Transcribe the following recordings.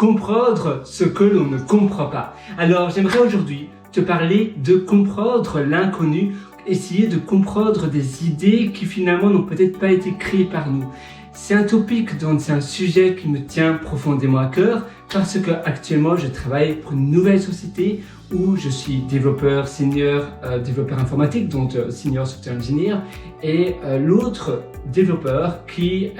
comprendre ce que l'on ne comprend pas. Alors j'aimerais aujourd'hui te parler de comprendre l'inconnu, essayer de comprendre des idées qui finalement n'ont peut-être pas été créées par nous. C'est un topic, donc c'est un sujet qui me tient profondément à cœur parce que actuellement je travaille pour une nouvelle société où je suis développeur senior, développeur informatique, donc senior software engineer, et l'autre développeur qui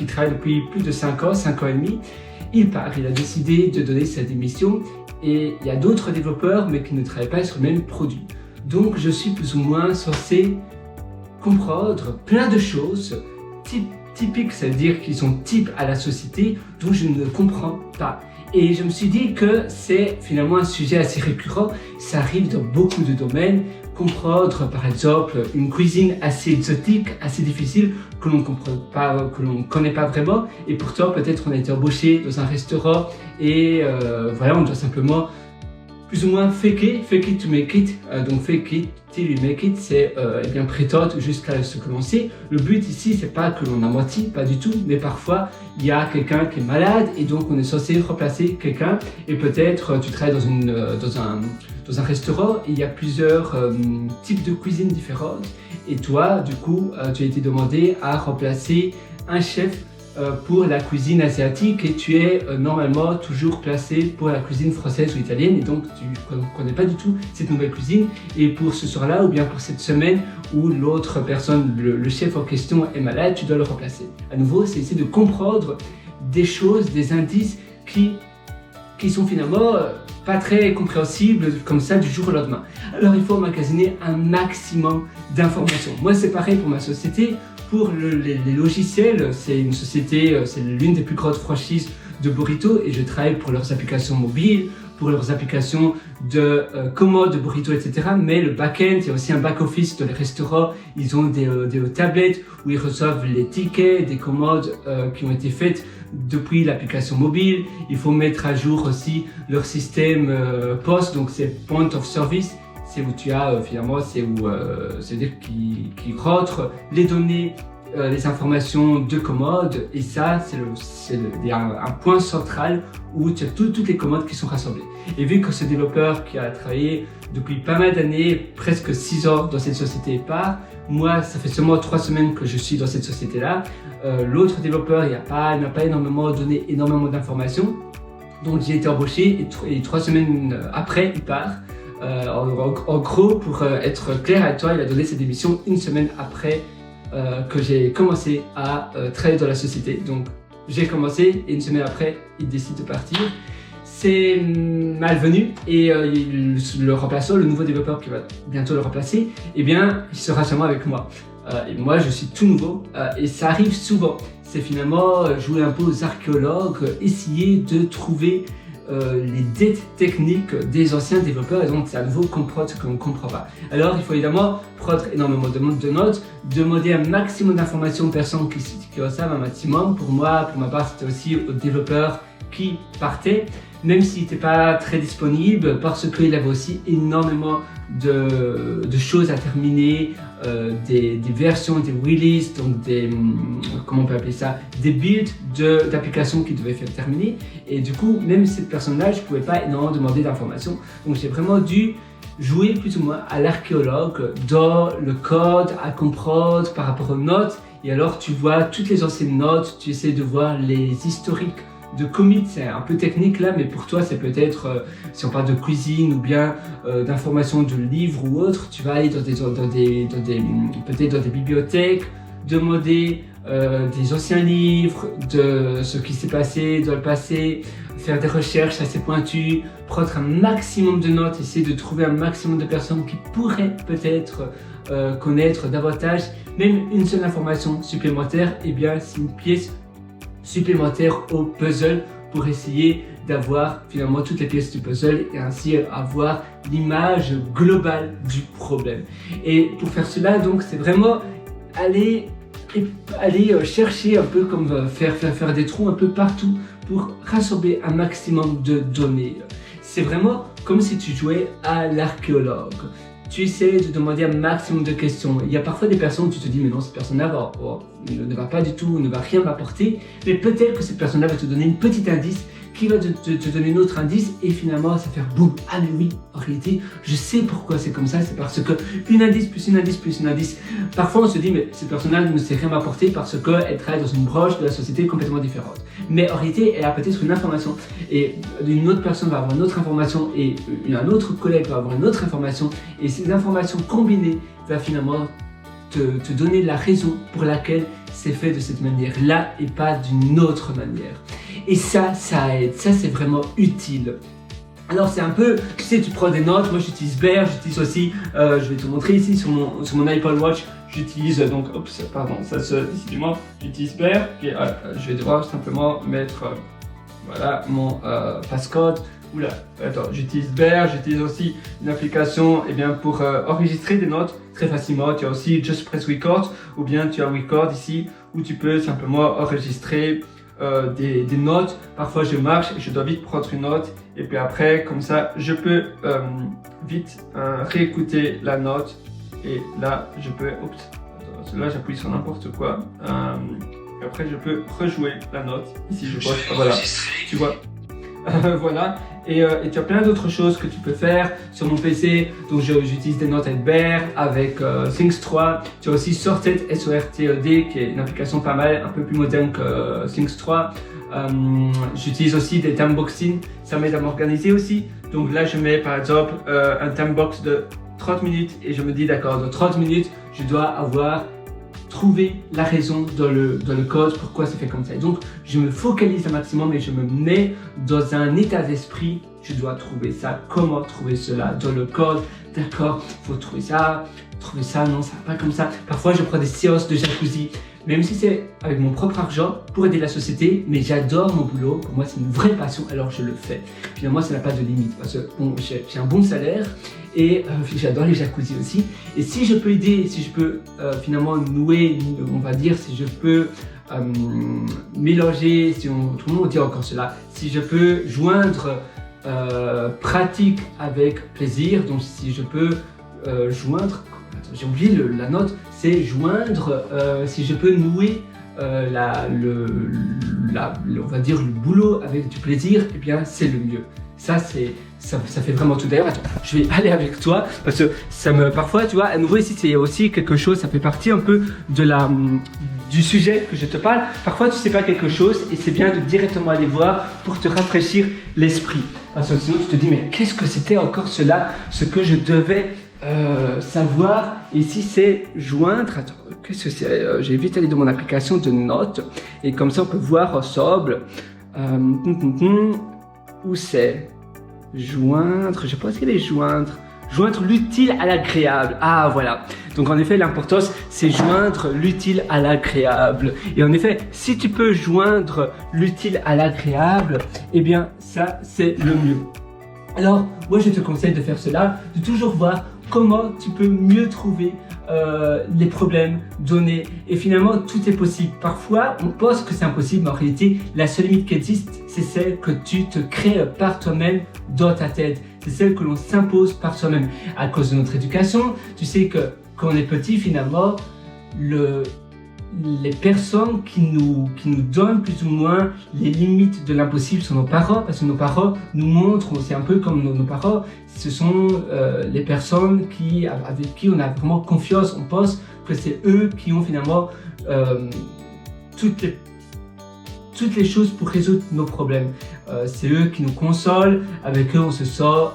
travaille depuis plus de 5 ans et demi, il a décidé de donner sa démission et il y a d'autres développeurs mais qui ne travaillent pas sur le même produit. Donc je suis plus ou moins censé comprendre plein de choses typiques, c'est-à-dire qui sont types à la société dont je ne comprends pas. Et je me suis dit que c'est finalement un sujet assez récurrent, ça arrive dans beaucoup de domaines. Comprendre par exemple une cuisine assez exotique, assez difficile, que l'on comprend pas, que l'on connaît pas vraiment, et pourtant peut-être on a été embauché dans un restaurant et voilà, on doit simplement plus ou moins fake it to make it, donc fake it till you make it, c'est eh bien prétendre jusqu'à ce que l'on sait. Le but ici c'est pas que l'on a menti, pas du tout, mais parfois il y a quelqu'un qui est malade et donc on est censé remplacer quelqu'un, et peut-être tu travailles dans un restaurant et il y a plusieurs types de cuisine différentes, et toi du coup tu as été demandé à remplacer un chef pour la cuisine asiatique et tu es normalement toujours placé pour la cuisine française ou italienne, et donc tu ne connais pas du tout cette nouvelle cuisine, et pour ce soir-là ou bien pour cette semaine où l'autre personne, le chef en question est malade, tu dois le remplacer. À nouveau, c'est essayer de comprendre des choses, des indices qui sont finalement pas très compréhensibles comme ça du jour au lendemain. Alors il faut emmagasiner un maximum d'informations. Moi c'est pareil pour ma société. Pour les logiciels, c'est une société, c'est l'une des plus grandes franchises de Burrito et je travaille pour leurs applications mobiles, pour leurs applications de commandes de Burrito, etc. Mais le back-end, il y a aussi un back-office dans les restaurants. Ils ont des tablettes où ils reçoivent les tickets, des commandes qui ont été faites depuis l'application mobile. Il faut mettre à jour aussi leur système POS, donc c'est Point of Service. C'est où tu as finalement, c'est-à-dire qui rentre les données, les informations de commandes, et ça c'est un point central où tu as toutes les commandes qui sont rassemblées. Et vu que ce développeur qui a travaillé depuis pas mal d'années, presque 6 ans dans cette société part, moi ça fait seulement 3 semaines que je suis dans cette société-là. L'autre développeur il n'a pas énormément donné énormément d'informations, donc j'ai été embauché et 3 semaines après il part. En gros, pour être clair avec toi, il a donné sa démission 1 semaine après que j'ai commencé à travailler dans la société. Donc j'ai commencé et 1 semaine après, il décide de partir. C'est malvenu, et le remplaçant, le nouveau développeur qui va bientôt le remplacer, eh bien, il sera sûrement avec moi. Et moi, je suis tout nouveau et ça arrive souvent. C'est finalement jouer un peu aux archéologues, essayer de trouver les dettes techniques des anciens développeurs, et donc c'est à nouveau comprendre ce qu'on ne comprend pas. Alors il faut évidemment prendre énormément de notes, demander un maximum d'informations aux personnes qui en savent un maximum. Pour ma part, c'était aussi aux développeurs qui partaient, même s'il n'était pas très disponible, parce qu'il avait aussi énormément de choses à terminer, des versions, des releases, donc comment on peut appeler ça, des builds d'applications qui devaient faire terminer, et du coup même cette personne-là, je ne pouvais pas énormément demander d'informations, donc j'ai vraiment dû jouer plus ou moins à l'archéologue dans le code, à comprendre par rapport aux notes, et alors tu vois toutes les anciennes notes, tu essaies de voir les historiques de commit. C'est un peu technique là, mais pour toi c'est peut-être, si on parle de cuisine ou bien d'informations de livres ou autre, tu vas aller peut-être dans des bibliothèques, demander des anciens livres, de ce qui s'est passé dans le passé, faire des recherches assez pointues, prendre un maximum de notes, essayer de trouver un maximum de personnes qui pourraient peut-être connaître davantage. Même une seule information supplémentaire, eh bien c'est une pièce supplémentaire au puzzle pour essayer d'avoir finalement toutes les pièces du puzzle et ainsi avoir l'image globale du problème. Et pour faire cela, donc, c'est vraiment aller chercher un peu comme faire des trous un peu partout pour rassembler un maximum de données. C'est vraiment comme si tu jouais à l'archéologue. Tu essaies de demander un maximum de questions. Il y a parfois des personnes où tu te dis mais non, cette personne-là ne va pas du tout, ne va rien m'apporter, mais peut-être que cette personne-là va te donner une petite indice qui va te donner un autre indice et finalement ça fait boum, ah mais oui, en réalité je sais pourquoi c'est comme ça, c'est parce que une indice plus une indice plus une indice. Parfois on se dit mais cette personne-là ne sait rien m'apporter parce qu'elle travaille dans une branche de la société complètement différente. Mais en réalité elle a peut-être une information et une autre personne va avoir une autre information et un autre collègue va avoir une autre information et ces informations combinées va finalement te donner la raison pour laquelle c'est fait de cette manière-là et pas d'une autre manière. Et ça aide, ça c'est vraiment utile. Alors c'est un peu, tu sais, tu prends des notes, moi j'utilise Bear, j'utilise aussi, je vais te montrer ici sur mon Apple Watch, j'utilise donc, oups, pardon, ça se décidément, j'utilise Bear, okay, je vais devoir simplement mettre, voilà, mon passcode. Oula, attends, j'utilise Bear, j'utilise aussi une application pour enregistrer des notes très facilement. Tu as aussi Just Press Record ou bien tu as Record ici où tu peux simplement enregistrer des notes. Parfois je marche et je dois vite prendre une note et puis après comme ça je peux vite réécouter la note et là je peux, oups, attends, là j'appuie sur n'importe quoi et après je peux rejouer la note. Ici je vois, voilà, tu vois. Voilà, et tu as plein d'autres choses que tu peux faire sur mon PC. Donc j'utilise des notes avec Bear, avec Things 3. Tu as aussi Sorted, S-O-R-T-E-D, qui est une application pas mal, un peu plus moderne que Things 3. J'utilise aussi des timeboxing, ça m'aide à m'organiser aussi. Donc là je mets par exemple un timebox de 30 minutes et je me dis d'accord, dans 30 minutes je dois avoir trouver la raison dans le code, pourquoi c'est fait comme ça. Et donc, je me focalise un maximum et je me mets dans un état d'esprit, je dois trouver ça, comment trouver cela dans le code, d'accord, faut trouver ça, non, ça va pas comme ça. Parfois, je prends des séances de jacuzzi, même si c'est avec mon propre argent pour aider la société, mais j'adore mon boulot, pour moi c'est une vraie passion, alors je le fais. Finalement, ça n'a pas de limite, parce que bon, j'ai un bon salaire, et j'adore les jacuzzi aussi. Et si je peux aider, si je peux finalement nouer, on va dire, si je peux mélanger, tout le monde dit encore cela, si je peux joindre pratique avec plaisir, donc si je peux joindre, j'ai oublié la note, c'est joindre, si je peux nouer on va dire le boulot avec du plaisir, eh bien c'est le mieux. Ça fait vraiment tout. D'ailleurs, attends, je vais aller avec toi parce que parfois, tu vois, à nouveau ici, c'est aussi quelque chose, ça fait partie un peu du sujet que je te parle. Parfois, tu sais pas quelque chose et c'est bien de directement aller voir pour te rafraîchir l'esprit. Parce que sinon, tu te dis, mais qu'est-ce que c'était encore cela, ce que je devais savoir. Ici, c'est joindre. Attends, qu'est-ce que c'est? J'ai vite allé dans mon application de notes et comme ça, on peut voir ensemble. Où c'est? Joindre, je pense qu'il est joindre l'utile à l'agréable. Ah voilà, donc en effet l'importance c'est joindre l'utile à l'agréable. Et en effet, si tu peux joindre l'utile à l'agréable, eh bien ça c'est le mieux. Alors moi je te conseille de faire cela, de toujours voir comment tu peux mieux trouver les problèmes donnés. Et finalement, tout est possible. Parfois, on pense que c'est impossible, mais en réalité, la seule limite qui existe, c'est celle que tu te crées par toi-même dans ta tête. C'est celle que l'on s'impose par soi-même. À cause de notre éducation, tu sais que quand on est petit, finalement, les personnes qui nous donnent plus ou moins les limites de l'impossible sont nos parents, parce que nos parents nous montrent, c'est un peu comme nos parents, ce sont les personnes avec qui on a vraiment confiance, on pense que c'est eux qui ont finalement toutes les choses pour résoudre nos problèmes. C'est eux qui nous consolent, avec eux on se sent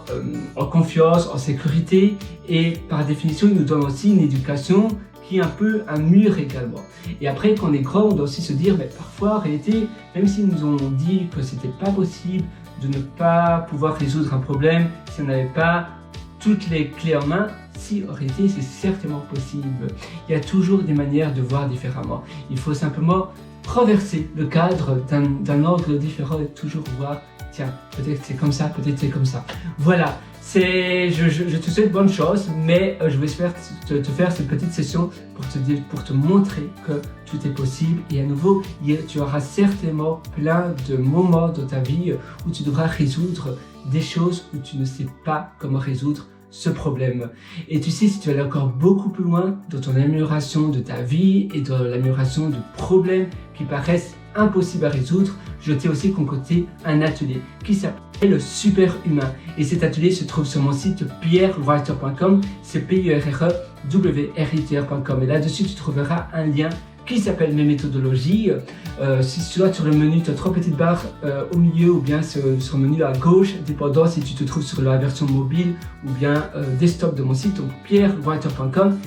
en confiance, en sécurité et par définition ils nous donnent aussi une éducation qui est un peu un mur également. Et après, quand on est grand, on doit aussi se dire, mais parfois, en réalité, même s'ils nous ont dit que c'était pas possible de ne pas pouvoir résoudre un problème, si on n'avait pas toutes les clés en main, si en réalité, c'est certainement possible. Il y a toujours des manières de voir différemment. Il faut simplement renverser le cadre d'un angle différent et toujours voir, tiens, peut-être c'est comme ça, peut-être c'est comme ça. Voilà. Je te souhaite bonne chose, mais je vais te faire cette petite session pour te montrer que tout est possible. Et à nouveau, tu auras certainement plein de moments dans ta vie où tu devras résoudre des choses où tu ne sais pas comment résoudre ce problème. Et tu sais, si tu vas aller encore beaucoup plus loin dans ton amélioration de ta vie et dans l'amélioration de problèmes qui paraissent impossibles à résoudre, je t'ai aussi concocté un atelier qui s'appelle le Super Humain. Et cet atelier se trouve sur mon site pierrewriter.com, c'est pierrewriter.com. Et là-dessus, tu trouveras un lien qui s'appelle mes méthodologies. Si tu vois sur le menu, tu as 3 petites barres au milieu ou bien sur le menu à gauche, dépendant si tu te trouves sur la version mobile ou bien desktop de mon site, donc pierrewriter.com.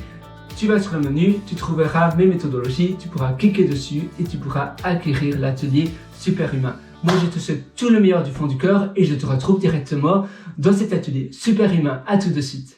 Tu vas sur le menu, tu trouveras mes méthodologies, tu pourras cliquer dessus et tu pourras acquérir l'atelier Super Humain. Moi, je te souhaite tout le meilleur du fond du cœur et je te retrouve directement dans cet atelier Super Humain. À tout de suite.